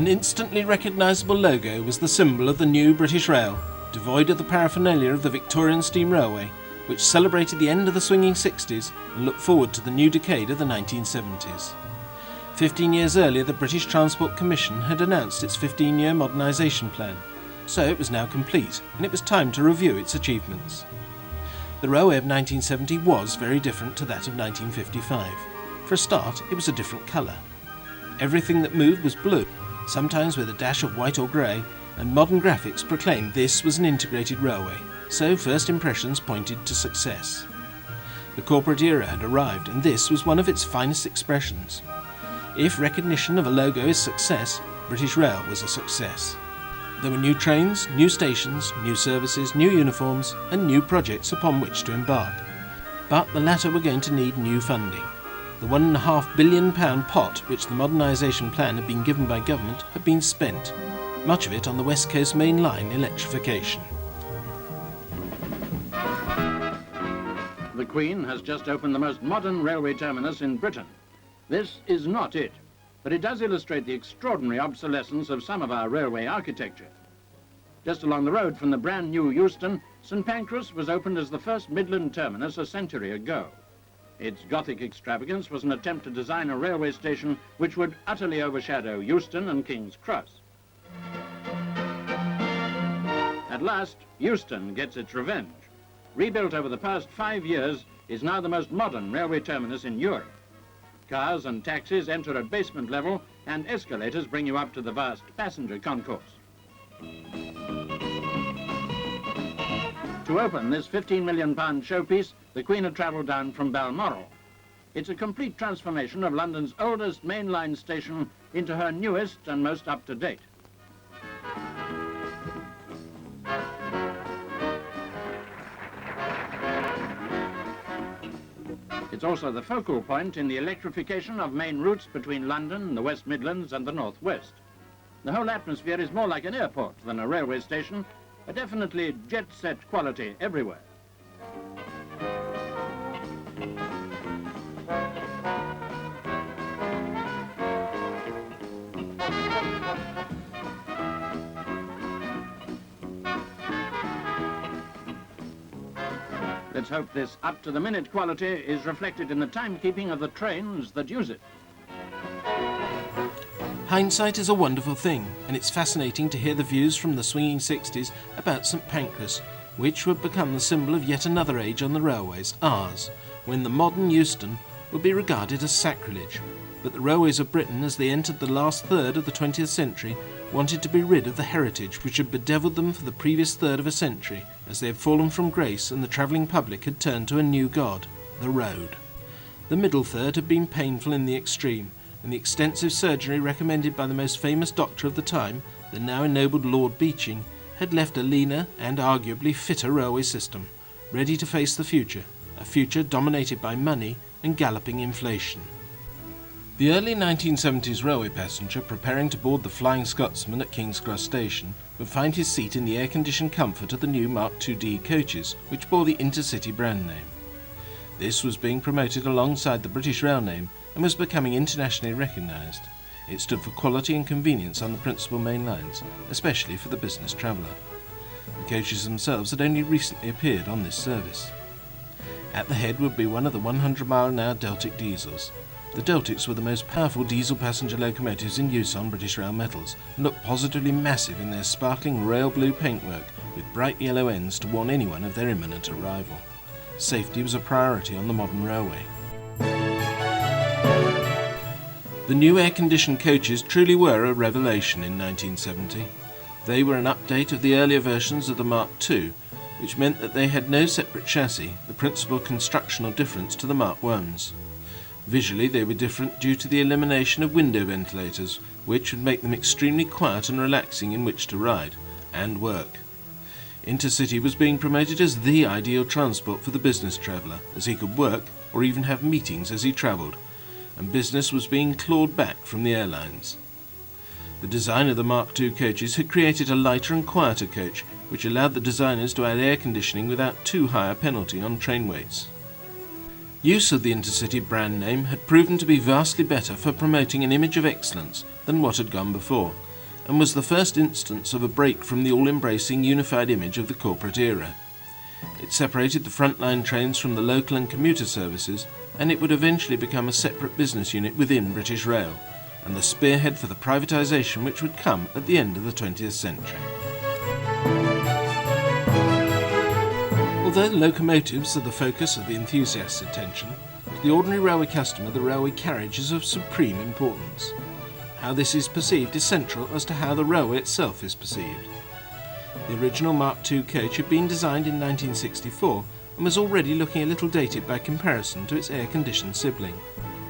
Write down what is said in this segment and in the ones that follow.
An instantly recognisable logo was the symbol of the new British Rail, devoid of the paraphernalia of the Victorian Steam Railway, which celebrated the end of the swinging 60s and looked forward to the new decade of the 1970s. 15 years earlier, the British Transport Commission had announced its 15-year modernisation plan, so it was now complete, and it was time to review its achievements. The railway of 1970 was very different to that of 1955. For a start, it was a different colour. Everything that moved was blue, sometimes with a dash of white or grey, and modern graphics proclaimed this was an integrated railway, so first impressions pointed to success. The corporate era had arrived, and this was one of its finest expressions. If recognition of a logo is success, British Rail was a success. There were new trains, new stations, new services, new uniforms, and new projects upon which to embark. But the latter were going to need new funding. The £1.5 billion pot which the modernisation plan had been given by government had been spent, much of it on the West Coast Main Line electrification. The Queen has just opened the most modern railway terminus in Britain. This is not it, but it does illustrate the extraordinary obsolescence of some of our railway architecture. Just along the road from the brand new Euston, St Pancras was opened as the first Midland terminus a century ago. Its Gothic extravagance was an attempt to design a railway station which would utterly overshadow Euston and King's Cross. At last, Euston gets its revenge. Rebuilt over the past 5 years, is now the most modern railway terminus in Europe. Cars and taxis enter at basement level, and escalators bring you up to the vast passenger concourse. To open this £15 million showpiece, the Queen had travelled down from Balmoral. It's a complete transformation of London's oldest mainline station into her newest and most up-to-date. It's also the focal point in the electrification of main routes between London, the West Midlands and the North West. The whole atmosphere is more like an airport than a railway station, a definitely jet-set quality everywhere. Let's hope this up-to-the-minute quality is reflected in the timekeeping of the trains that use it. Hindsight is a wonderful thing, and it's fascinating to hear the views from the swinging 60s about St Pancras, which would become the symbol of yet another age on the railways, ours, when the modern Euston would be regarded as sacrilege. But the railways of Britain, as they entered the last third of the 20th century, wanted to be rid of the heritage which had bedevilled them for the previous third of a century, as they had fallen from grace and the travelling public had turned to a new god, the road. The middle third had been painful in the extreme, and the extensive surgery recommended by the most famous doctor of the time, the now ennobled Lord Beeching, had left a leaner and arguably fitter railway system, ready to face the future, a future dominated by money and galloping inflation. The early 1970s railway passenger preparing to board the Flying Scotsman at King's Cross Station would find his seat in the air-conditioned comfort of the new Mark II-D coaches, which bore the Intercity brand name. This was being promoted alongside the British Rail name and was becoming internationally recognised. It stood for quality and convenience on the principal main lines, especially for the business traveller. The coaches themselves had only recently appeared on this service. At the head would be one of the 100-mile-an-hour Deltic diesels. The Deltics were the most powerful diesel passenger locomotives in use on British Rail metals and looked positively massive in their sparkling rail blue paintwork with bright yellow ends to warn anyone of their imminent arrival. Safety was a priority on the modern railway. The new air-conditioned coaches truly were a revelation in 1970. They were an update of the earlier versions of the Mark II, which meant that they had no separate chassis, the principal constructional difference to the Mark I's. Visually they were different due to the elimination of window ventilators, which would make them extremely quiet and relaxing in which to ride and work. Intercity was being promoted as the ideal transport for the business traveller, as he could work or even have meetings as he travelled, and business was being clawed back from the airlines. The design of the Mark II coaches had created a lighter and quieter coach, which allowed the designers to add air conditioning without too high a penalty on train weights. Use of the Intercity brand name had proven to be vastly better for promoting an image of excellence than what had gone before, and was the first instance of a break from the all-embracing unified image of the corporate era. It separated the frontline trains from the local and commuter services, and it would eventually become a separate business unit within British Rail, and the spearhead for the privatisation which would come at the end of the 20th century. Although locomotives are the focus of the enthusiast's attention, to the ordinary railway customer the railway carriage is of supreme importance. How this is perceived is central as to how the railway itself is perceived. The original Mark II coach had been designed in 1964 and was already looking a little dated by comparison to its air-conditioned sibling.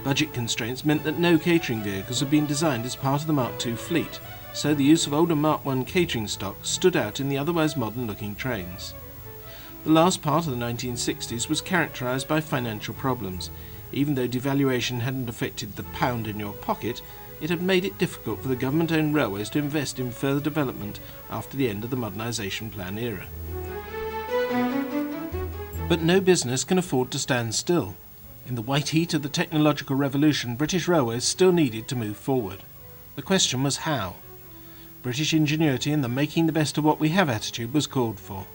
Budget constraints meant that no catering vehicles had been designed as part of the Mark II fleet, so the use of older Mark I catering stock stood out in the otherwise modern-looking trains. The last part of the 1960s was characterised by financial problems. Even though devaluation hadn't affected the pound in your pocket, it had made it difficult for the government-owned railways to invest in further development after the end of the modernisation plan era. But no business can afford to stand still. In the white heat of the technological revolution, British Railways still needed to move forward. The question was how. British ingenuity and the making the best of what we have attitude was called for.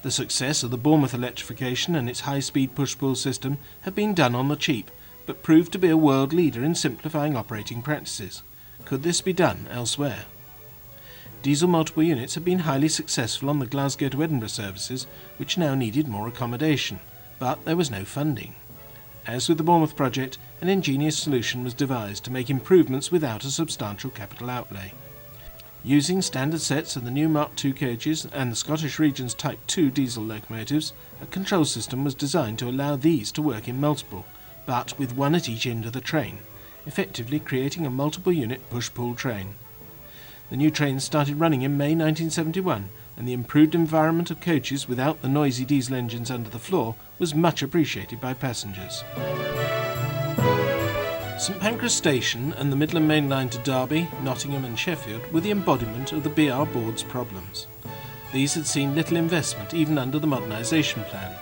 The success of the Bournemouth electrification and its high-speed push-pull system had been done on the cheap, but proved to be a world leader in simplifying operating practices. Could this be done elsewhere? Diesel multiple units had been highly successful on the Glasgow to Edinburgh services, which now needed more accommodation, but there was no funding. As with the Bournemouth project, an ingenious solution was devised to make improvements without a substantial capital outlay. Using standard sets of the new Mark II coaches and the Scottish Region's Type 2 diesel locomotives, a control system was designed to allow these to work in multiple, but with one at each end of the train, effectively creating a multiple unit push-pull train. The new trains started running in May 1971, and the improved environment of coaches without the noisy diesel engines under the floor was much appreciated by passengers. St Pancras Station and the Midland Main Line to Derby, Nottingham and Sheffield were the embodiment of the BR Board's problems. These had seen little investment even under the modernisation plan.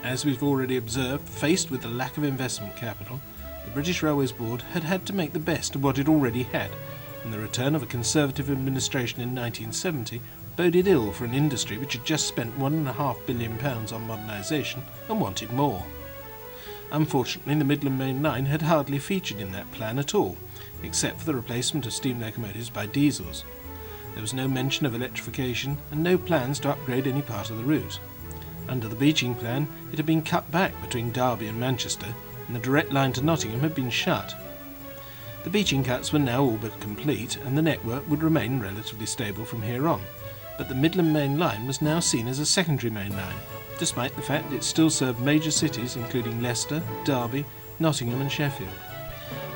As we've already observed, faced with the lack of investment capital, the British Railways Board had had to make the best of what it already had, and the return of a Conservative administration in 1970 boded ill for an industry which had just spent £1.5 billion on modernisation and wanted more. Unfortunately, the Midland Main Line had hardly featured in that plan at all, except for the replacement of steam locomotives by diesels. There was no mention of electrification and no plans to upgrade any part of the route. Under the Beeching plan, it had been cut back between Derby and Manchester, and the direct line to Nottingham had been shut. The Beeching cuts were now all but complete, and the network would remain relatively stable from here on, but the Midland Main Line was now seen as a secondary main line, despite the fact that it still served major cities including Leicester, Derby, Nottingham and Sheffield.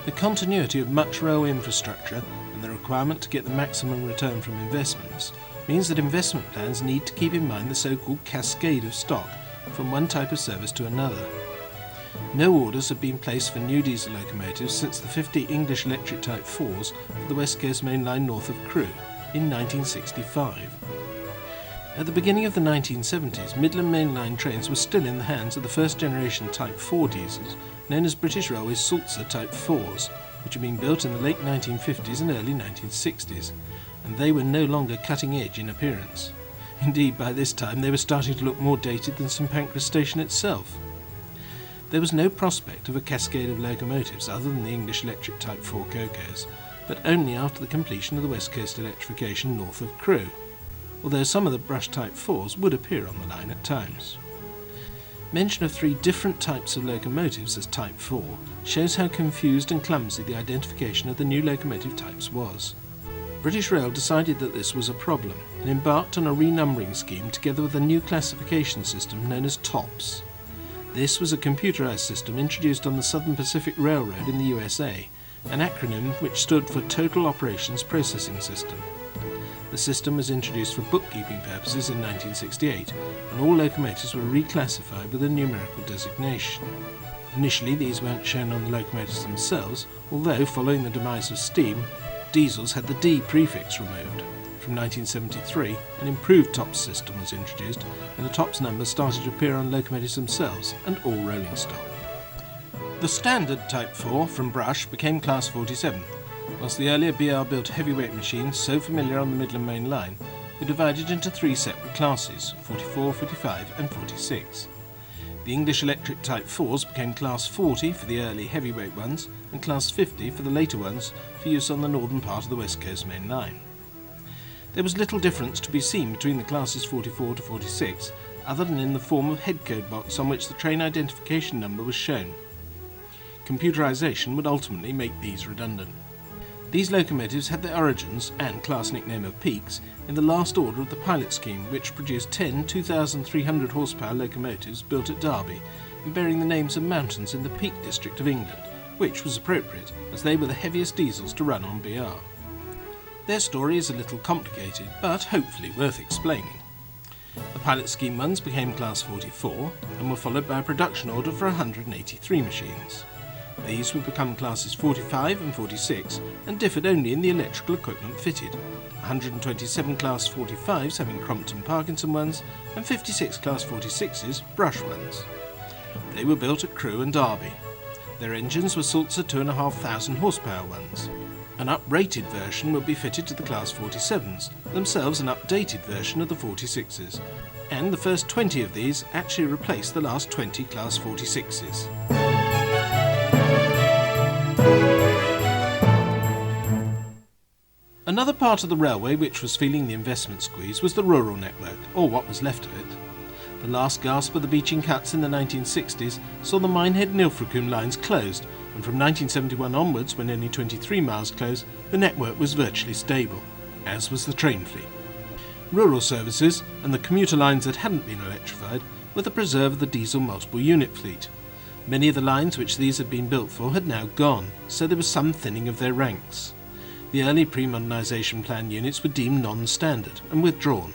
The continuity of much railway infrastructure and the requirement to get the maximum return from investments means that investment plans need to keep in mind the so-called cascade of stock from one type of service to another. No orders have been placed for new diesel locomotives since the 50 English electric Type 4s for the West Coast Main Line north of Crewe in 1965. At the beginning of the 1970s, Midland Main Line trains were still in the hands of the first generation Type 4 diesels, known as British Railways Sulzer Type 4s, which had been built in the late 1950s and early 1960s, and they were no longer cutting edge in appearance. Indeed, by this time they were starting to look more dated than St Pancras Station itself. There was no prospect of a cascade of locomotives other than the English electric Type 4 Cocos, but only after the completion of the West Coast electrification north of Crewe, although some of the brush Type 4s would appear on the line at times. Mention of three different types of locomotives as Type 4 shows how confused and clumsy the identification of the new locomotive types was. British Rail decided that this was a problem and embarked on a renumbering scheme together with a new classification system known as TOPS. This was a computerized system introduced on the Southern Pacific Railroad in the USA, an acronym which stood for Total Operations Processing System. The system was introduced for bookkeeping purposes in 1968, and all locomotives were reclassified with a numerical designation. Initially, these weren't shown on the locomotives themselves, although following the demise of steam, diesels had the D prefix removed. From 1973, an improved TOPS system was introduced, and the TOPS numbers started to appear on locomotives themselves and all rolling stock. The standard Type 4 from Brush became Class 47, whilst the earlier BR-built heavyweight machines so familiar on the Midland Main Line were divided into three separate classes, 44, 45 and 46. The English electric Type 4s became Class 40 for the early heavyweight ones and Class 50 for the later ones for use on the northern part of the West Coast Main Line. There was little difference to be seen between the classes 44 to 46 other than in the form of head code box on which the train identification number was shown. Computerization would ultimately make these redundant. These locomotives had their origins, and class nickname of peaks, in the last order of the pilot scheme, which produced 10 2,300 horsepower locomotives built at Derby and bearing the names of mountains in the Peak District of England, which was appropriate as they were the heaviest diesels to run on BR. Their story is a little complicated, but hopefully worth explaining. The pilot scheme ones became Class 44 and were followed by a production order for 183 machines. These would become classes 45 and 46 and differed only in the electrical equipment fitted, 127 class 45s having Crompton Parkinson ones and 56 class 46s brush ones. They were built at Crewe and Derby. Their engines were Sulzer 2,500 horsepower ones. An uprated version would be fitted to the class 47s, themselves an updated version of the 46s, and the first 20 of these actually replaced the last 20 class 46s. Another part of the railway which was feeling the investment squeeze was the rural network, or what was left of it. The last gasp of the Beeching cuts in the 1960s saw the Minehead-Ilfracombe lines closed, and from 1971 onwards, when only 23 miles closed, the network was virtually stable, as was the train fleet. Rural services, and the commuter lines that hadn't been electrified, were the preserve of the diesel multiple unit fleet. Many of the lines which these had been built for had now gone, so there was some thinning of their ranks. The early pre-modernisation plan units were deemed non-standard and withdrawn.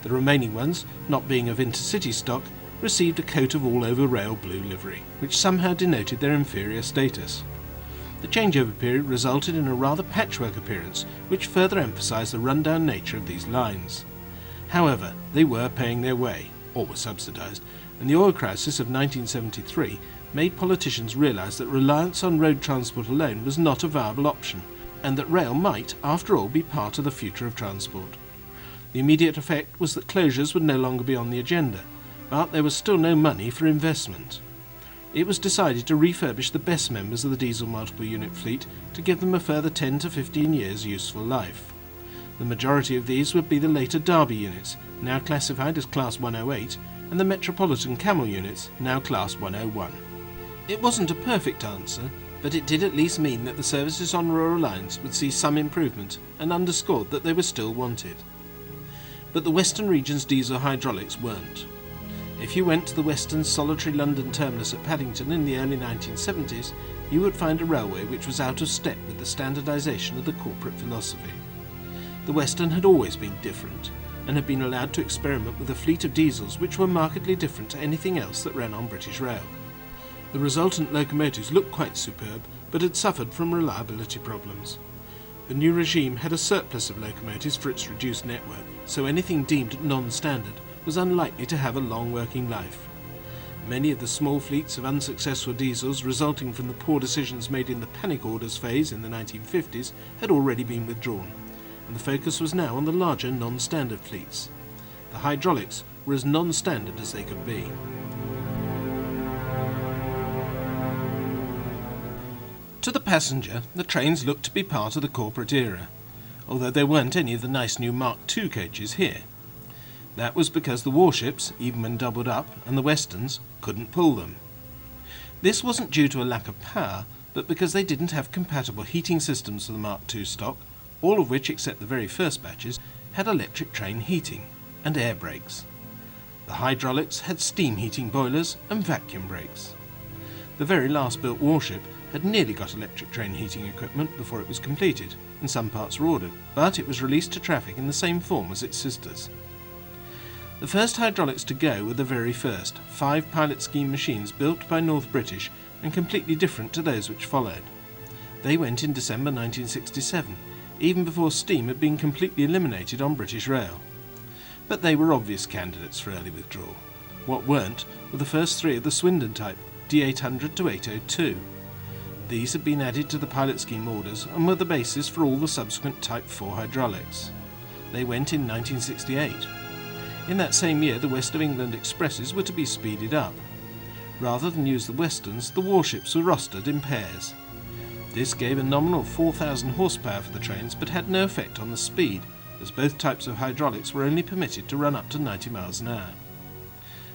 The remaining ones, not being of Intercity stock, received a coat of all-over rail blue livery, which somehow denoted their inferior status. The changeover period resulted in a rather patchwork appearance, which further emphasised the run-down nature of these lines. However, they were paying their way, or were subsidised, and the oil crisis of 1973 made politicians realise that reliance on road transport alone was not a viable option, and that rail might, after all, be part of the future of transport. The immediate effect was that closures would no longer be on the agenda, but there was still no money for investment. It was decided to refurbish the best members of the diesel multiple unit fleet to give them a further 10 to 15 years useful life. The majority of these would be the later Derby units, now classified as Class 108, and the Metropolitan Camel units, now Class 101. It wasn't a perfect answer, but it did at least mean that the services on rural lines would see some improvement and underscored that they were still wanted. But the Western region's diesel hydraulics weren't. If you went to the Western solitary London terminus at Paddington in the early 1970s, you would find a railway which was out of step with the standardisation of the corporate philosophy. The Western had always been different, and had been allowed to experiment with a fleet of diesels which were markedly different to anything else that ran on British Rail. The resultant locomotives looked quite superb, but had suffered from reliability problems. The new regime had a surplus of locomotives for its reduced network, so anything deemed non-standard was unlikely to have a long working life. Many of the small fleets of unsuccessful diesels resulting from the poor decisions made in the panic orders phase in the 1950s had already been withdrawn, and the focus was now on the larger non-standard fleets. The hydraulics were as non-standard as they could be. To the passenger, the trains looked to be part of the corporate era, although there weren't any of the nice new Mark II coaches here. That was because the warships, even when doubled up, and the Westerns couldn't pull them. This wasn't due to a lack of power, but because they didn't have compatible heating systems for the Mark II stock, all of which, except the very first batches, had electric train heating and air brakes. The hydraulics had steam heating boilers and vacuum brakes. The very last built warship had nearly got electric train heating equipment before it was completed, and some parts were ordered, but it was released to traffic in the same form as its sisters. The first hydraulics to go were the very first, 5 pilot scheme machines built by North British and completely different to those which followed. They went in December 1967, even before steam had been completely eliminated on British Rail. But they were obvious candidates for early withdrawal. What weren't were the first 3 of the Swindon type, D800 to 802. These had been added to the pilot scheme orders and were the basis for all the subsequent Type 4 hydraulics. They went in 1968. In that same year, the West of England expresses were to be speeded up. Rather than use the westerns, the warships were rostered in pairs. This gave a nominal 4,000 horsepower for the trains, but had no effect on the speed, as both types of hydraulics were only permitted to run up to 90 miles an hour.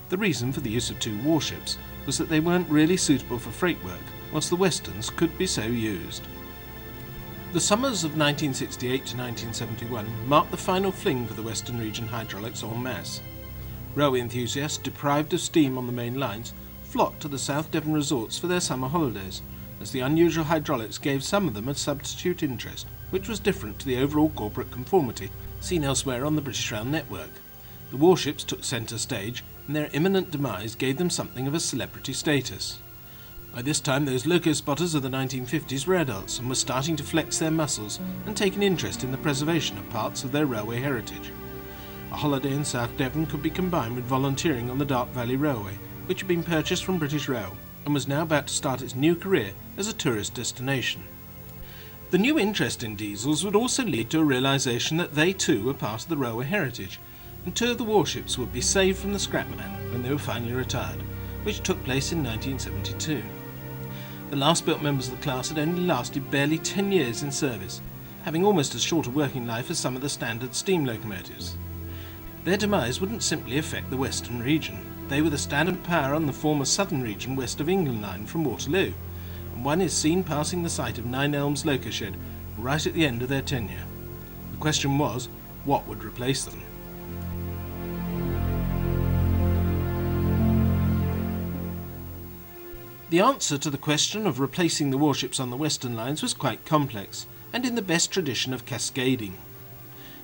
The reason for the use of two warships was that they weren't really suitable for freight work, whilst the westerns could be so used. The summers of 1968 to 1971 marked the final fling for the Western Region hydraulics en masse. Railway enthusiasts, deprived of steam on the main lines, flocked to the South Devon resorts for their summer holidays, as the unusual hydraulics gave some of them a substitute interest, which was different to the overall corporate conformity seen elsewhere on the British Rail network. The warships took centre stage, and their imminent demise gave them something of a celebrity status. By this time, those loco-spotters of the 1950s were adults and were starting to flex their muscles and take an interest in the preservation of parts of their railway heritage. A holiday in South Devon could be combined with volunteering on the Dark Valley Railway, which had been purchased from British Rail and was now about to start its new career as a tourist destination. The new interest in diesels would also lead to a realisation that they too were part of the railway heritage, and two of the warships would be saved from the scrapman when they were finally retired, which took place in 1972. The last built members of the class had only lasted barely 10 years in service, having almost as short a working life as some of the standard steam locomotives. Their demise wouldn't simply affect the Western Region. They were the standard power on the former Southern Region West of England line from Waterloo, and one is seen passing the site of Nine Elms Loco Shed right at the end of their tenure. The question was, what would replace them? The answer to the question of replacing the warships on the Western lines was quite complex, and in the best tradition of cascading.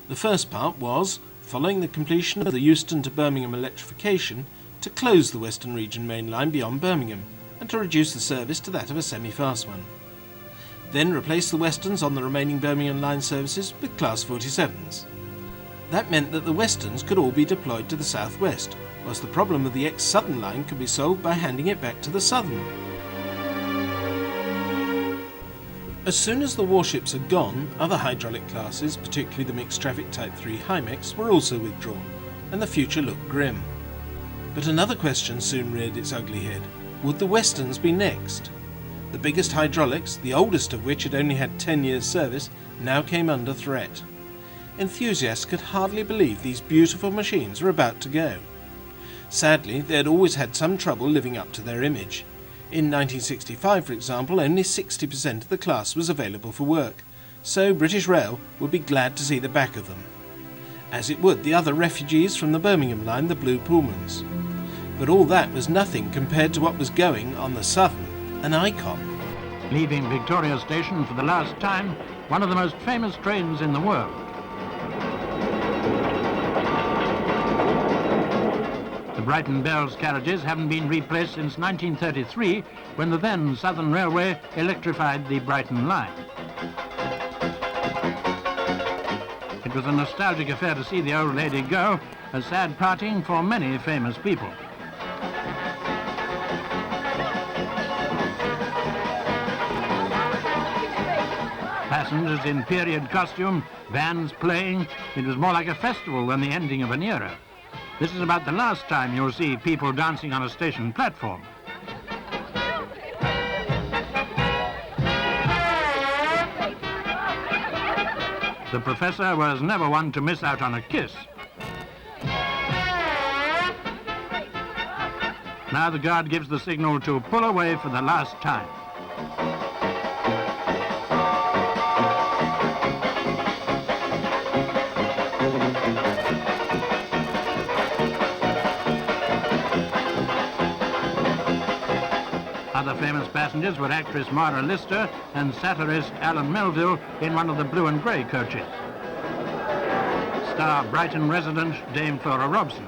The first part was, following the completion of the Euston to Birmingham electrification, to close the Western Region main line beyond Birmingham, and to reduce the service to that of a semi-fast one. Then replace the Westerns on the remaining Birmingham line services with Class 47s. That meant that the Westerns could all be deployed to the southwest, whilst the problem of the ex-Southern line could be solved by handing it back to the Southern. As soon as the warships had gone, other hydraulic classes, particularly the mixed traffic Type 3 Hymex, were also withdrawn, and the future looked grim. But another question soon reared its ugly head. Would the Westerns be next? The biggest hydraulics, the oldest of which had only had 10 years' service, now came under threat. Enthusiasts could hardly believe these beautiful machines were about to go. Sadly, they had always had some trouble living up to their image. In 1965, for example, only 60% of the class was available for work, so British Rail would be glad to see the back of them. As it would the other refugees from the Birmingham line, the Blue Pullmans. But all that was nothing compared to what was going on the Southern, an icon. Leaving Victoria Station for the last time, one of the most famous trains in the world. The Brighton Bells carriages haven't been replaced since 1933, when the then Southern Railway electrified the Brighton line. It was a nostalgic affair to see the old lady go, a sad parting for many famous people. Passengers in period costume, bands playing. It was more like a festival than the ending of an era. This is about the last time you'll see people dancing on a station platform. The professor was never one to miss out on a kiss. Now the guard gives the signal to pull away for the last time. Other famous passengers were actress Mara Lister and satirist Alan Melville in one of the blue and grey coaches. Star Brighton resident Dame Flora Robson.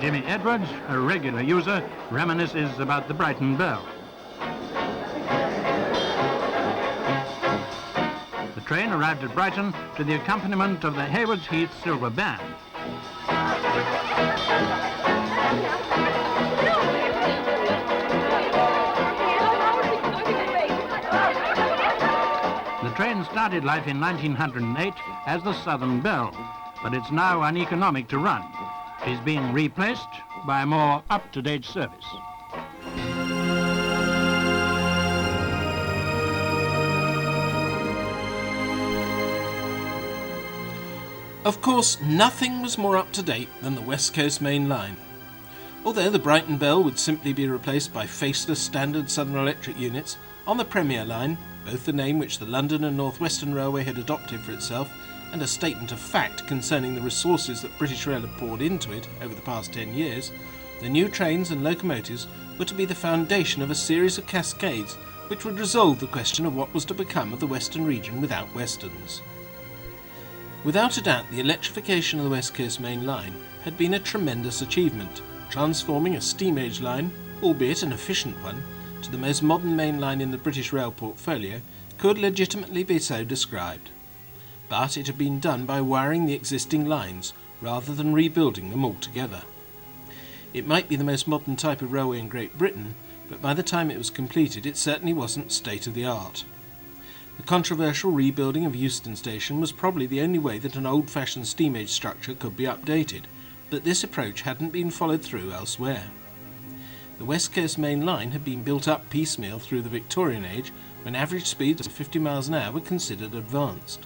Jimmy Edwards, a regular user, reminisces about the Brighton Bell. The train arrived at Brighton to the accompaniment of the Haywards Heath Silver Band. line started life in 1908 as the Southern Belle, but it's now uneconomic to run. She's been replaced by a more up-to-date service. Of course, nothing was more up-to-date than the West Coast Main Line. Although the Brighton Belle would simply be replaced by faceless standard Southern Electric units, on the Premier Line, both the name which the London and North Western Railway had adopted for itself and a statement of fact concerning the resources that British Rail had poured into it over the past 10 years, the new trains and locomotives were to be the foundation of a series of cascades which would resolve the question of what was to become of the Western region without Westerns. Without a doubt, the electrification of the West Coast Main Line had been a tremendous achievement, transforming a steam-age line, albeit an efficient one, to the most modern main line in the British rail portfolio could legitimately be so described. But it had been done by wiring the existing lines rather than rebuilding them altogether. It might be the most modern type of railway in Great Britain, but by the time it was completed it certainly wasn't state-of-the-art. The controversial rebuilding of Euston Station was probably the only way that an old-fashioned steam-age structure could be updated, but this approach hadn't been followed through elsewhere. The West Coast Main Line had been built up piecemeal through the Victorian age when average speeds of 50 miles an hour were considered advanced.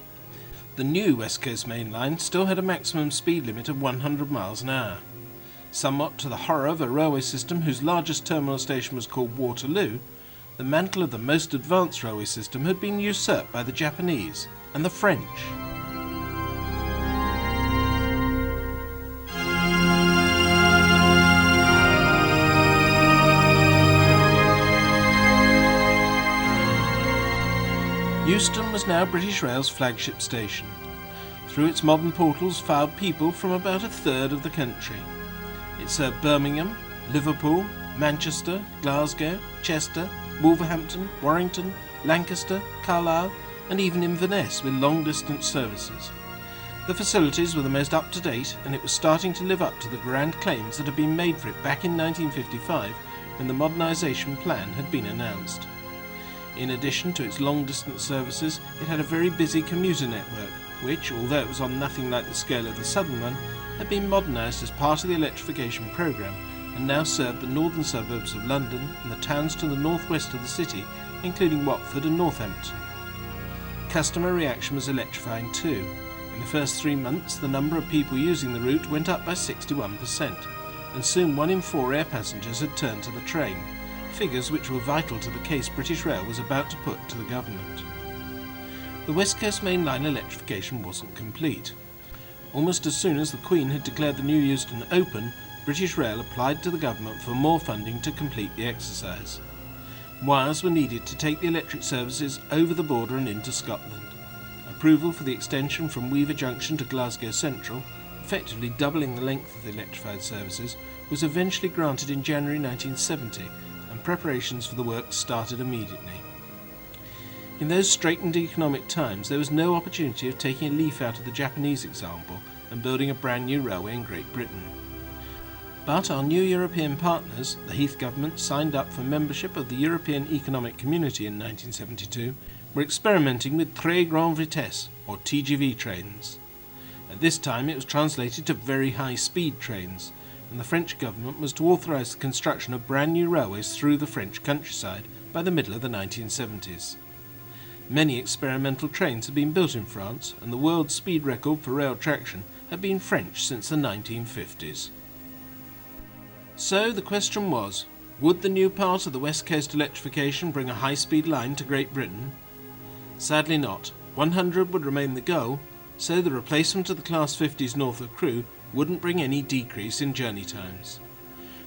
The new West Coast Main Line still had a maximum speed limit of 100 miles an hour. Somewhat to the horror of a railway system whose largest terminal station was called Waterloo, the mantle of the most advanced railway system had been usurped by the Japanese and the French. Euston was now British Rail's flagship station. Through its modern portals filed people from about a third of the country. It served Birmingham, Liverpool, Manchester, Glasgow, Chester, Wolverhampton, Warrington, Lancaster, Carlisle, and even Inverness with long-distance services. The facilities were the most up-to-date, and it was starting to live up to the grand claims that had been made for it back in 1955 when the modernisation plan had been announced. In addition to its long-distance services, it had a very busy commuter network, which, although it was on nothing like the scale of the southern one, had been modernised as part of the electrification programme and now served the northern suburbs of London and the towns to the northwest of the city, including Watford and Northampton. Customer reaction was electrifying too. In the first 3 months, the number of people using the route went up by 61%, and soon 1 in 4 air passengers had turned to the train, figures which were vital to the case British Rail was about to put to the government. The West Coast Main Line electrification wasn't complete. Almost as soon as the Queen had declared the new Euston open, British Rail applied to the government for more funding to complete the exercise. Wires were needed to take the electric services over the border and into Scotland. Approval for the extension from Weaver Junction to Glasgow Central, effectively doubling the length of the electrified services, was eventually granted in January 1970, and preparations for the work started immediately. In those straitened economic times, there was no opportunity of taking a leaf out of the Japanese example and building a brand new railway in Great Britain. But our new European partners, the Heath government, signed up for membership of the European Economic Community in 1972, were experimenting with Très Grande Vitesse, or TGV trains. At this time it was translated to very high speed trains, and the French government was to authorise the construction of brand new railways through the French countryside by the middle of the 1970s. Many experimental trains had been built in France, and the world speed record for rail traction had been French since the 1950s. So the question was, would the new part of the West Coast electrification bring a high-speed line to Great Britain? Sadly not. 100 would remain the goal, so the replacement of the Class 50s north of Crewe wouldn't bring any decrease in journey times.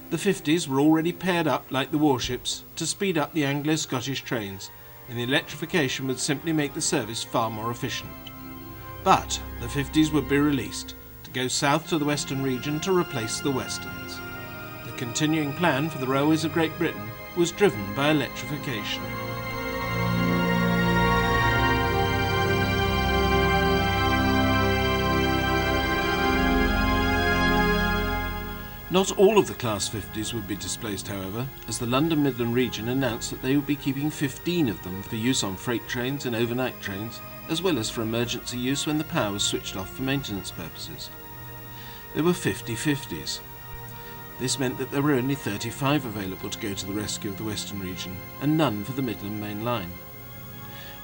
The 50s were already paired up like the warships to speed up the Anglo-Scottish trains, and the electrification would simply make the service far more efficient. But the 50s would be released, to go south to the Western region to replace the Westerns. The continuing plan for the railways of Great Britain was driven by electrification. Not all of the Class 50s would be displaced, however, as the London Midland region announced that they would be keeping 15 of them for use on freight trains and overnight trains, as well as for emergency use when the power was switched off for maintenance purposes. There were 50/50s. This meant that there were only 35 available to go to the rescue of the Western region, and none for the Midland Main Line.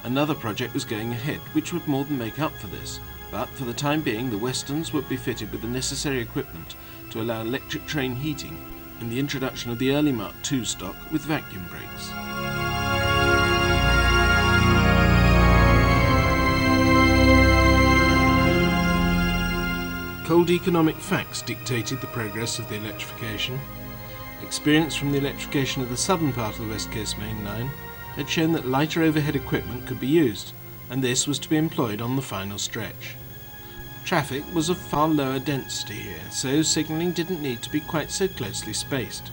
Another project was going ahead, which would more than make up for this, but for the time being the Westerns would be fitted with the necessary equipment to allow electric train heating and the introduction of the early Mark II stock with vacuum brakes. Cold economic facts dictated the progress of the electrification. Experience from the electrification of the southern part of the West Coast Main Line had shown that lighter overhead equipment could be used, and this was to be employed on the final stretch. Traffic was of far lower density here, so signalling didn't need to be quite so closely spaced.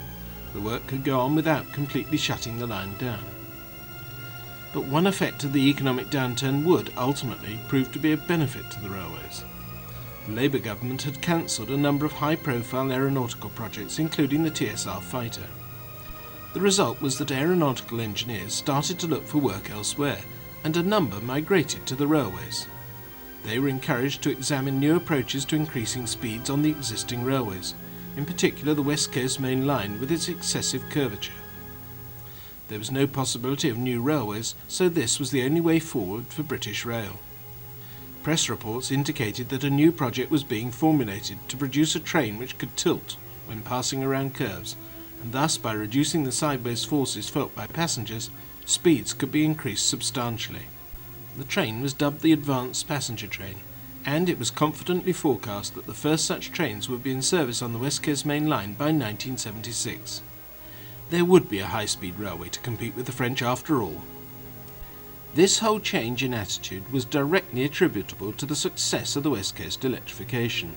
The work could go on without completely shutting the line down. But one effect of the economic downturn would ultimately prove to be a benefit to the railways. The Labour government had cancelled a number of high-profile aeronautical projects, including the TSR fighter. The result was that aeronautical engineers started to look for work elsewhere, and a number migrated to the railways. They were encouraged to examine new approaches to increasing speeds on the existing railways, in particular the West Coast Main Line with its excessive curvature. There was no possibility of new railways, so this was the only way forward for British Rail. Press reports indicated that a new project was being formulated to produce a train which could tilt when passing around curves, and thus by reducing the sideways forces felt by passengers, speeds could be increased substantially. The train was dubbed the Advanced Passenger Train, and it was confidently forecast that the first such trains would be in service on the West Coast Main Line by 1976. There would be a high-speed railway to compete with the French after all. This whole change in attitude was directly attributable to the success of the West Coast electrification.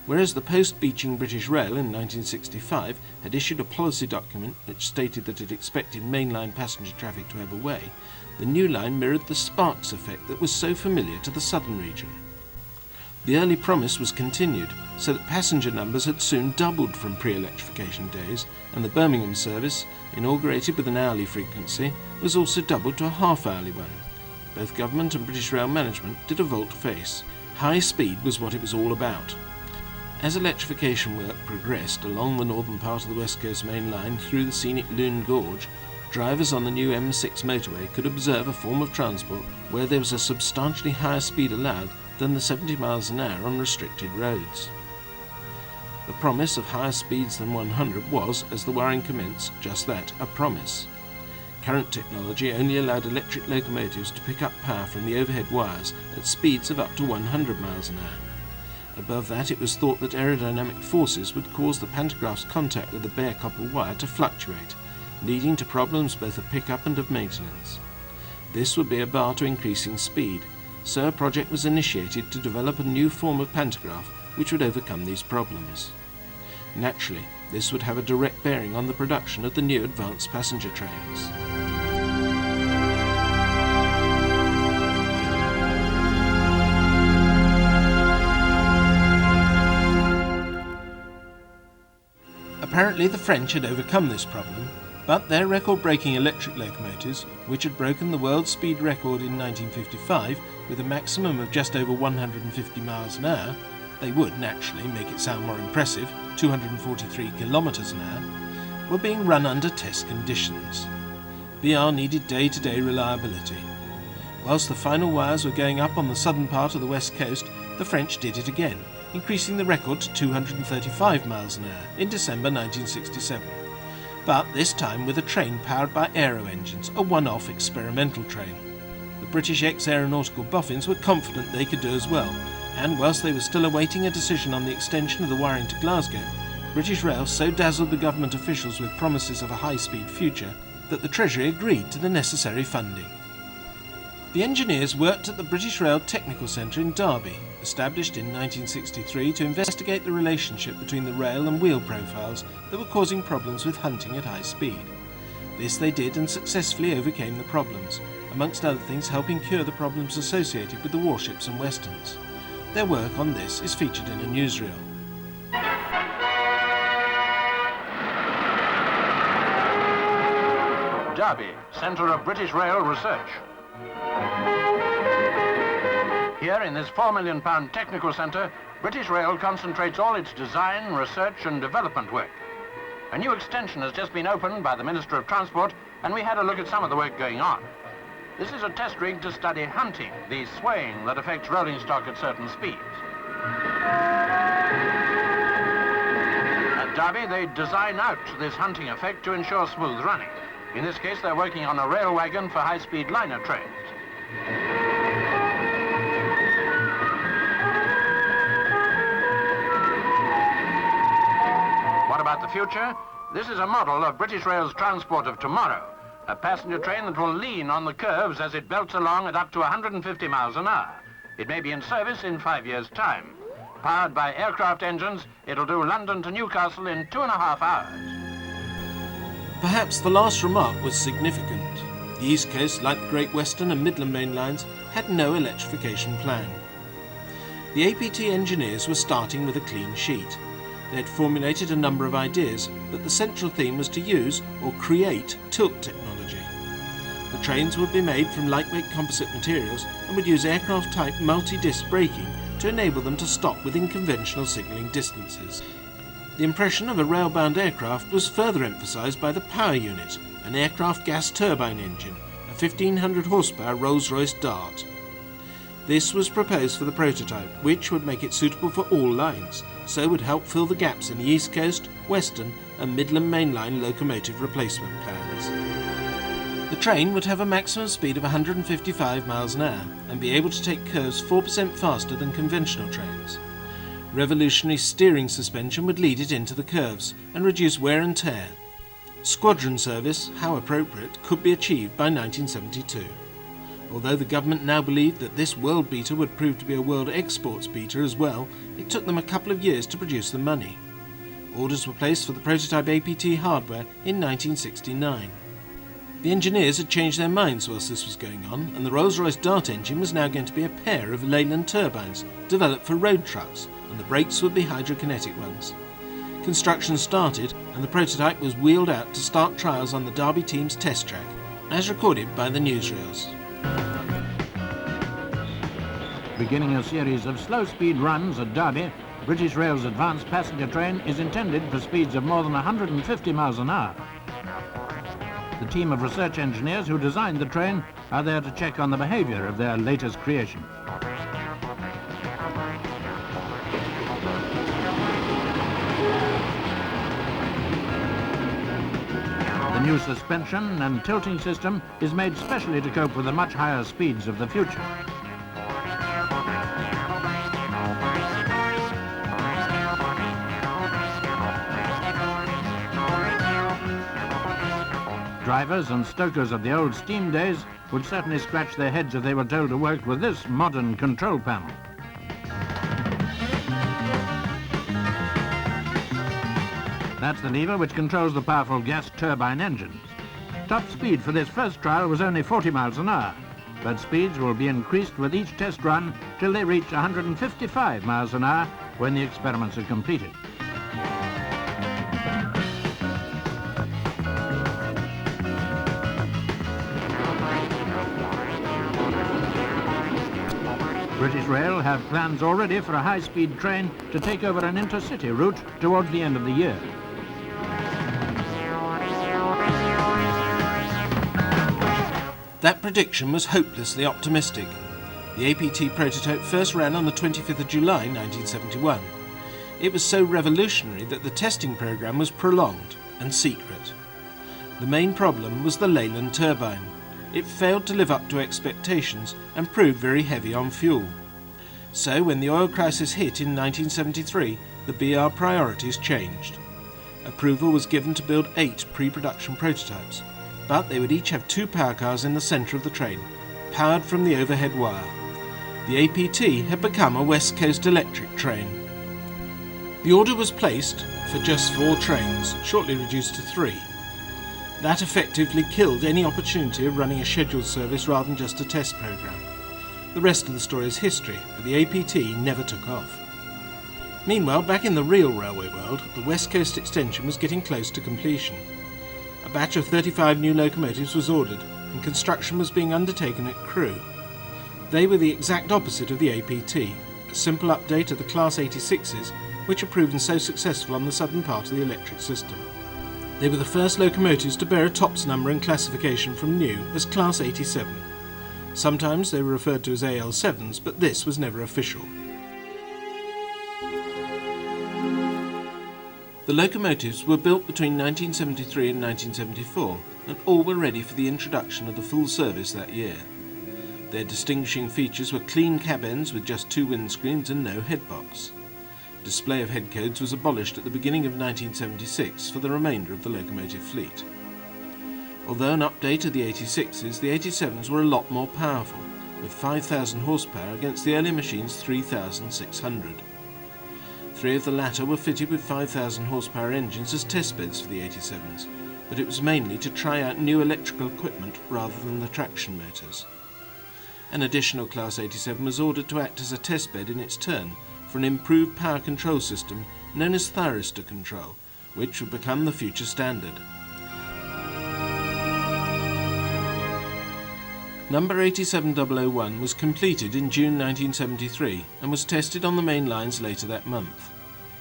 Whereas the post-Beeching British Rail in 1965 had issued a policy document which stated that it expected mainline passenger traffic to ebb away, the new line mirrored the Sparks effect that was so familiar to the southern region. The early promise was continued, so that passenger numbers had soon doubled from pre-electrification days, and the Birmingham service, inaugurated with an hourly frequency, was also doubled to a half-hourly one. Both government and British Rail management did a volte-face. High speed was what it was all about. As electrification work progressed along the northern part of the West Coast Main Line through the scenic Lune Gorge, drivers on the new M6 motorway could observe a form of transport where there was a substantially higher speed allowed than the 70 miles an hour on restricted roads. The promise of higher speeds than 100 was, as the wiring commenced, just that, a promise. Current technology only allowed electric locomotives to pick up power from the overhead wires at speeds of up to 100 miles an hour. Above that, it was thought that aerodynamic forces would cause the pantograph's contact with the bare copper wire to fluctuate, leading to problems both of pickup and of maintenance. This would be a bar to increasing speed, so a project was initiated to develop a new form of pantograph which would overcome these problems. Naturally, this would have a direct bearing on the production of the new advanced passenger trains. Apparently the French had overcome this problem, but their record-breaking electric locomotives, which had broken the world speed record in 1955 with a maximum of just over 150 miles an hour, they would naturally make it sound more impressive, 243 kilometers an hour, were being run under test conditions. VR needed day-to-day reliability. Whilst the final wires were going up on the southern part of the west coast, the French did it again, increasing the record to 235 miles an hour in December 1967. But this time with a train powered by aero engines, a one-off experimental train. The British ex-aeronautical boffins were confident they could do as well, and whilst they were still awaiting a decision on the extension of the wiring to Glasgow, British Rail so dazzled the government officials with promises of a high-speed future that the Treasury agreed to the necessary funding. The engineers worked at the British Rail Technical Centre in Derby, established in 1963 to investigate the relationship between the rail and wheel profiles that were causing problems with hunting at high speed. This they did and successfully overcame the problems, amongst other things helping cure the problems associated with the warships and westerns. Their work on this is featured in a newsreel. Derby, centre of British Rail research. Here in this £4 million technical centre, British Rail concentrates all its design, research and development work. A new extension has just been opened by the Minister of Transport, and we had a look at some of the work going on. This is a test rig to study hunting, the swaying that affects rolling stock at certain speeds. At Derby, they design out this hunting effect to ensure smooth running. In this case, they're working on a rail wagon for high-speed liner trains. What about the future? This is a model of British Rail's transport of tomorrow, a passenger train that will lean on the curves as it belts along at up to 150 miles an hour. It may be in service in 5 years' time. Powered by aircraft engines, it'll do London to Newcastle in 2.5 hours. Perhaps the last remark was significant. The East Coast, like the Great Western and Midland Main Lines, had no electrification plan. The APT engineers were starting with a clean sheet. They had formulated a number of ideas, but the central theme was to use or create tilt technology. The trains would be made from lightweight composite materials and would use aircraft-type multi-disc braking to enable them to stop within conventional signalling distances. The impression of a rail-bound aircraft was further emphasised by the power unit, an aircraft gas turbine engine, a 1500 horsepower Rolls-Royce Dart. This was proposed for the prototype, which would make it suitable for all lines, so would help fill the gaps in the East Coast, Western and Midland Main Line locomotive replacement plans. The train would have a maximum speed of 155 miles an hour and be able to take curves 4% faster than conventional trains. Revolutionary steering suspension would lead it into the curves and reduce wear and tear. Squadron service, how appropriate, could be achieved by 1972. Although the government now believed that this world beater would prove to be a world exports beater as well, it took them a couple of years to produce the money. Orders were placed for the prototype APT hardware in 1969. The engineers had changed their minds whilst this was going on, and the Rolls-Royce Dart engine was now going to be a pair of Leyland turbines developed for road trucks, and the brakes would be hydrokinetic ones. Construction started, and the prototype was wheeled out to start trials on the Derby team's test track, as recorded by the newsreels. Beginning a series of slow-speed runs at Derby, British Rail's advanced passenger train is intended for speeds of more than 150 miles an hour. The team of research engineers who designed the train are there to check on the behaviour of their latest creation. The new suspension and tilting system is made specially to cope with the much higher speeds of the future. Drivers and stokers of the old steam days would certainly scratch their heads if they were told to work with this modern control panel. That's the lever which controls the powerful gas turbine engines. Top speed for this first trial was only 40 miles an hour, but speeds will be increased with each test run till they reach 155 miles an hour when the experiments are completed. British Rail have plans already for a high-speed train to take over an Intercity route towards the end of the year. That prediction was hopelessly optimistic. The APT prototype first ran on the 25th of July 1971. It was so revolutionary that the testing program was prolonged and secret. The main problem was the Leyland turbine. It failed to live up to expectations and proved very heavy on fuel. So when the oil crisis hit in 1973, the BR priorities changed. Approval was given to build 8 pre-production prototypes, but they would each have 2 power cars in the centre of the train, powered from the overhead wire. The APT had become a West Coast electric train. The order was placed for just 4 trains, shortly reduced to 3. That effectively killed any opportunity of running a scheduled service rather than just a test program. The rest of the story is history, but the APT never took off. Meanwhile, back in the real railway world, the West Coast extension was getting close to completion. A batch of 35 new locomotives was ordered, and construction was being undertaken at Crewe. They were the exact opposite of the APT, a simple update of the Class 86s, which had proven so successful on the southern part of the electric system. They were the first locomotives to bear a TOPS number and classification from new as Class 87. Sometimes they were referred to as AL7s, but this was never official. The locomotives were built between 1973 and 1974, and all were ready for the introduction of the full service that year. Their distinguishing features were clean cab ends with just 2 windscreens and no headbox. Display of head codes was abolished at the beginning of 1976 for the remainder of the locomotive fleet. Although an update of the 86s, the 87s were a lot more powerful, with 5,000 horsepower against the early machine's 3,600. 3 of the latter were fitted with 5,000 horsepower engines as testbeds for the 87s, but it was mainly to try out new electrical equipment rather than the traction motors. An additional Class 87 was ordered to act as a testbed in its turn for an improved power control system known as thyristor control, which would become the future standard. Number 87001 was completed in June 1973 and was tested on the main lines later that month.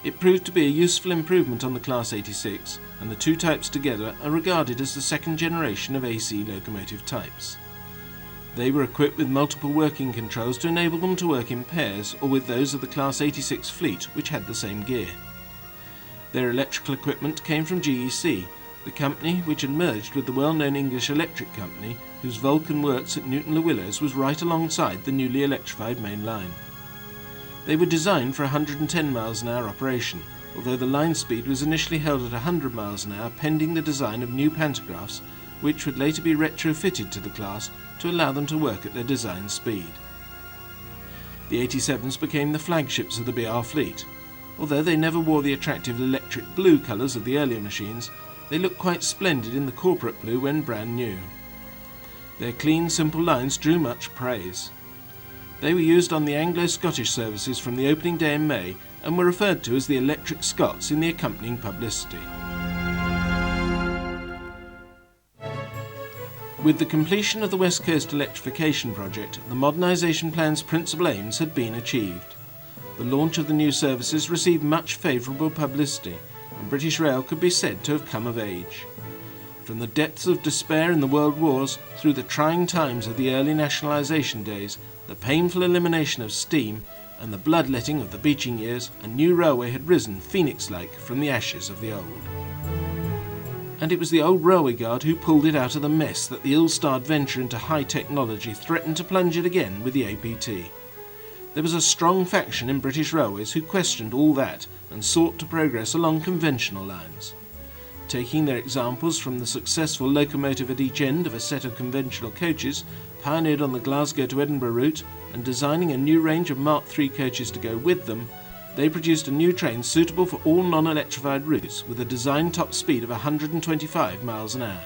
It proved to be a useful improvement on the Class 86, and the two types together are regarded as the second generation of AC locomotive types. They were equipped with multiple working controls to enable them to work in pairs or with those of the Class 86 fleet, which had the same gear. Their electrical equipment came from GEC, the company which had merged with the well-known English electric company whose Vulcan works at Newton-le-Willows was right alongside the newly electrified main line. They were designed for 110 miles an hour operation, although the line speed was initially held at 100 miles an hour pending the design of new pantographs, which would later be retrofitted to the class to allow them to work at their design speed. The 87s became the flagships of the BR fleet. Although they never wore the attractive electric blue colours of the earlier machines, they looked quite splendid in the corporate blue when brand new. Their clean, simple lines drew much praise. They were used on the Anglo-Scottish services from the opening day in May and were referred to as the Electric Scots in the accompanying publicity. With the completion of the West Coast electrification project, the modernisation plan's principal aims had been achieved. The launch of the new services received much favourable publicity, and British Rail could be said to have come of age. From the depths of despair in the World Wars through the trying times of the early nationalisation days, the painful elimination of steam, and the bloodletting of the Beeching years, a new railway had risen phoenix-like from the ashes of the old. And it was the old railway guard who pulled it out of the mess that the ill-starred venture into high technology threatened to plunge it again with the APT. There was a strong faction in British Railways who questioned all that and sought to progress along conventional lines. Taking their examples from the successful locomotive at each end of a set of conventional coaches, pioneered on the Glasgow to Edinburgh route, and designing a new range of Mark III coaches to go with them, they produced a new train suitable for all non-electrified routes with a design top speed of 125 miles an hour.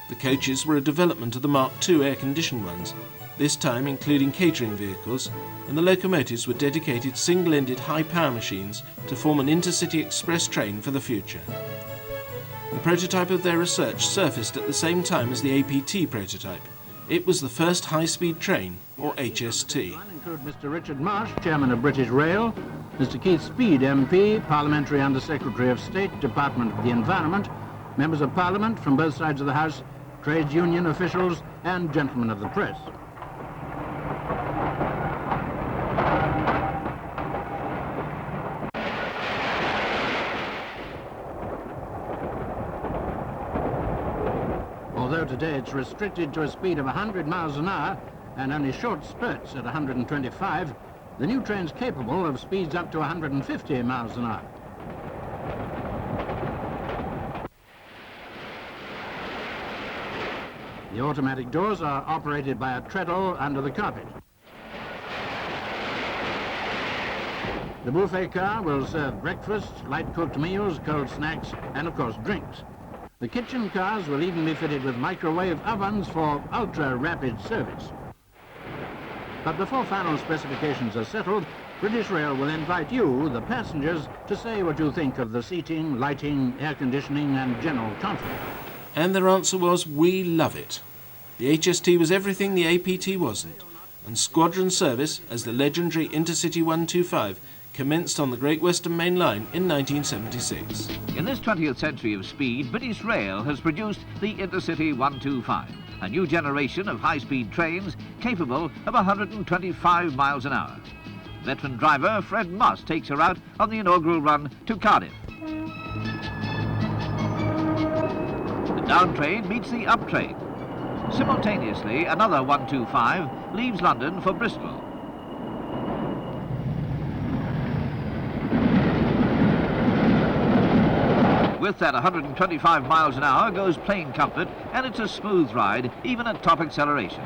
The coaches were a development of the Mark II air-conditioned ones, this time including catering vehicles, and the locomotives were dedicated single-ended high-power machines to form an Intercity express train for the future. The prototype of their research surfaced at the same time as the APT prototype. It was the first high-speed train, or HST. Include Mr. Richard Marsh, Chairman of British Rail, Mr. Keith Speed, MP, Parliamentary Under-Secretary of State, Department of the Environment, members of Parliament from both sides of the House, trades union officials, and gentlemen of the press. Although today it's restricted to a speed of 100 miles an hour and only short spurts at 125, the new train's capable of speeds up to 150 miles an hour. The automatic doors are operated by a treadle under the carpet. The buffet car will serve breakfast, light cooked meals, cold snacks, and of course drinks. The kitchen cars will even be fitted with microwave ovens for ultra-rapid service. But before final specifications are settled, British Rail will invite you, the passengers, to say what you think of the seating, lighting, air conditioning, and general comfort. And their answer was, we love it. The HST was everything the APT wasn't. and squadron service as the legendary Intercity 125 commenced on the Great Western Main Line in 1976. In this 20th century of speed, British Rail has produced the Intercity 125, a new generation of high-speed trains capable of 125 miles an hour. Veteran driver Fred Moss takes her out on the inaugural run to Cardiff. The down train meets the up train. Simultaneously, another 125 leaves London for Bristol. With that 125 miles an hour goes plain comfort, and it's a smooth ride, even at top acceleration.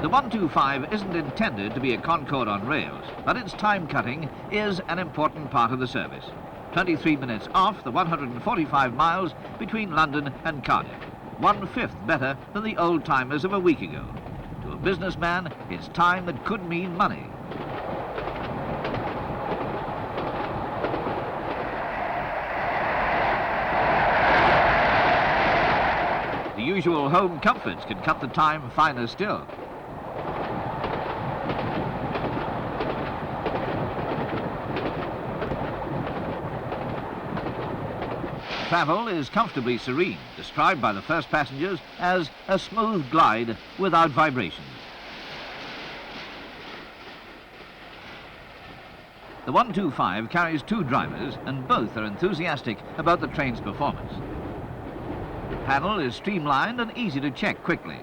The 125 isn't intended to be a Concorde on rails, but its time cutting is an important part of the service. 23 minutes off the 145 miles between London and Cardiff, 1/5 better than the old-timers of a week ago. To a businessman, it's time that could mean money. The usual home comforts can cut the time finer still. Travel is comfortably serene, described by the first passengers as a smooth glide without vibrations. The 125 carries 2 drivers, and both are enthusiastic about the train's performance. The panel is streamlined and easy to check quickly.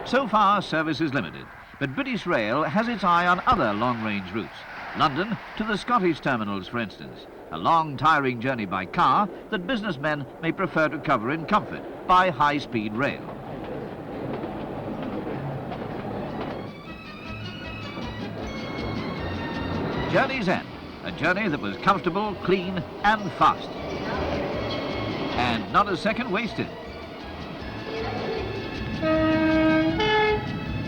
So far, service is limited, but British Rail has its eye on other long-range routes. London to the Scottish terminals, for instance, a long, tiring journey by car that businessmen may prefer to cover in comfort by high-speed rail. Journey's End, a journey that was comfortable, clean and fast. And not a second wasted.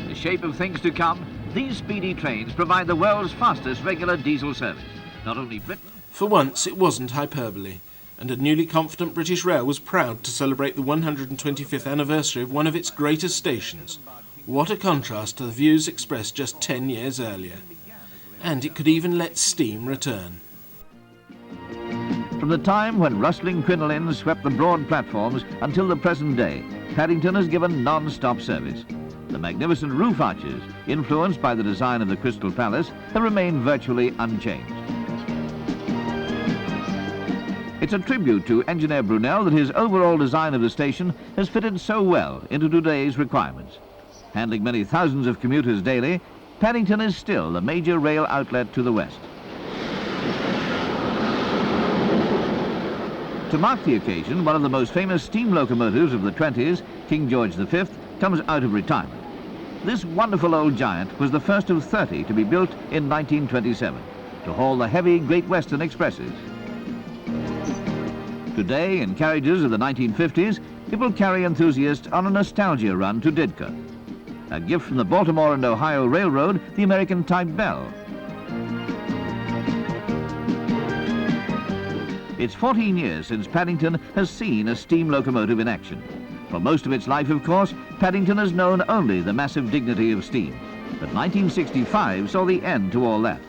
The shape of things to come, these speedy trains provide the world's fastest regular diesel service. Not only Britain... For once, it wasn't hyperbole, and a newly confident British Rail was proud to celebrate the 125th anniversary of one of its greatest stations. What a contrast to the views expressed just 10 years earlier. And it could even let steam return. From the time when rustling crinolines swept the broad platforms until the present day, Paddington has given non-stop service. The magnificent roof arches, influenced by the design of the Crystal Palace, have remained virtually unchanged. It's a tribute to engineer Brunel that his overall design of the station has fitted so well into today's requirements. Handling many thousands of commuters daily, Paddington is still the major rail outlet to the west. To mark the occasion, one of the most famous steam locomotives of the 20s, King George V, comes out of retirement. This wonderful old giant was the first of 30 to be built in 1927 to haul the heavy Great Western expresses. Today, in carriages of the 1950s, it will carry enthusiasts on a nostalgia run to Didcot. A gift from the Baltimore and Ohio Railroad, the American Type Bell. It's 14 years since Paddington has seen a steam locomotive in action. For most of its life, of course, Paddington has known only the massive dignity of steam. But 1965 saw the end to all that.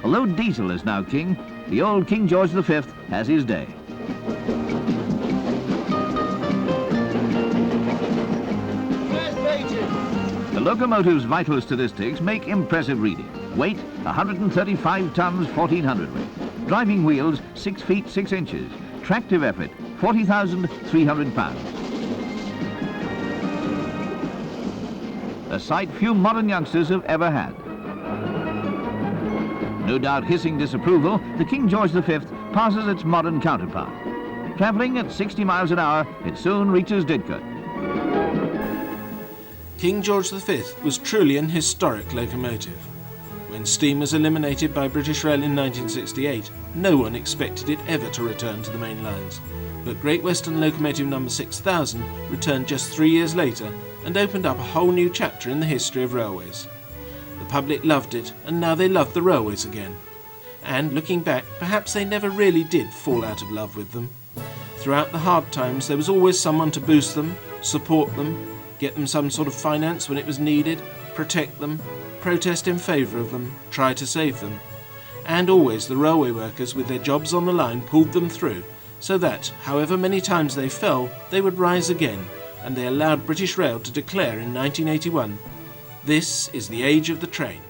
Although diesel is now king, the old King George V has his day. Where's Beeching? The locomotive's vital statistics make impressive reading. Weight, 135 tons, 1400 weight. Driving wheels, 6 feet, 6 inches. Tractive effort, 40,300 pounds. A sight few modern youngsters have ever had. No doubt hissing disapproval, the King George V passes its modern counterpart. Travelling at 60 miles an hour, it soon reaches Didcot. King George V was truly an historic locomotive. When steam was eliminated by British Rail in 1968, no one expected it ever to return to the main lines. But Great Western Locomotive number 6000 returned just 3 years later and opened up a whole new chapter in the history of railways. The public loved it, and now they love the railways again. And looking back, perhaps they never really did fall out of love with them. Throughout the hard times, there was always someone to boost them, support them, get them some sort of finance when it was needed, protect them, protest in favour of them, try to save them. And always the railway workers with their jobs on the line pulled them through, so that, however many times they fell, they would rise again, and they allowed British Rail to declare in 1981, "This is the age of the train."